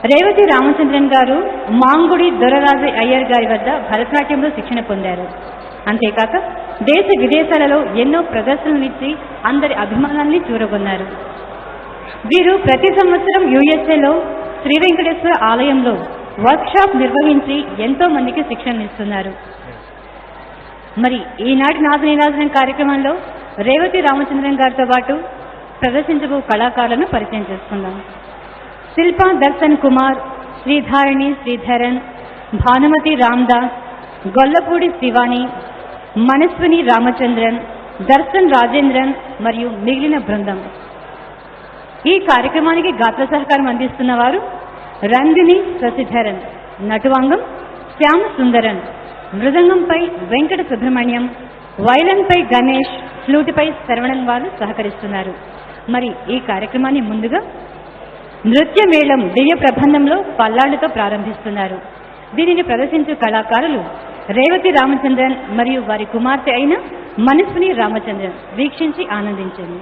రేవతి రామచంద్రన్ గారు మాంగుడి దొరరాజు అయ్యర్ గారి వద్ద భరతనాట్యంలో శిక్షణ పొందారు. అంతేకాక దేశ విదేశాలలో ఎన్నో ప్రదర్శనలిచ్చి అందరి అభిమానాన్ని చూరగొన్నారు. వీరు ప్రతి సంవత్సరం యుఎస్ఏలో శ్రీ వెంకటేశ్వర ఆలయంలో వర్క్షాప్ నిర్వహించి ఎంతో మందికి శిక్షణ ఇస్తున్నారు. మరి ఈనాటి నాదనీరాజనం కార్యక్రమంలో రేవతి రామచంద్రన్ గారితో పాటు ప్రదర్శించబో కళాకారులను పరిచయం చేసుకుందాం. శిల్పా దర్శన్ కుమార్, శ్రీధారిణి శ్రీధరన్, భానుమతి రామ్దాస్, గొల్లపూడి శివాని, మనస్విని రామచంద్రన్, దర్శన్ రాజేంద్రన్ మరియు మిగిలిన బృందం. ఈ కార్యక్రమానికి గాత్ర సహకారం అందిస్తున్న వారు రందిని శశిధరన్, నటువాంగం శ్యామ సుందరన్, మృదంగంపై వెంకట సుబ్రహ్మణ్యం, వైలన్పై గణేష్, ఫ్లూటుపై శరవణన్ వారు సహకరిస్తున్నారు. మరి ఈ కార్యక్రమాన్ని ముందుగా నృత్య మేళం దివ్య ప్రబంధంలో పల్లాళ్లతో ప్రారంభిస్తున్నారు. దీనిని ప్రదర్శించే కళాకారులు రేవతి రామచంద్రన్ మరియు వారి కుమార్తె అయిన మనస్విని రామచంద్రన్. వీక్షించి ఆనందించండి.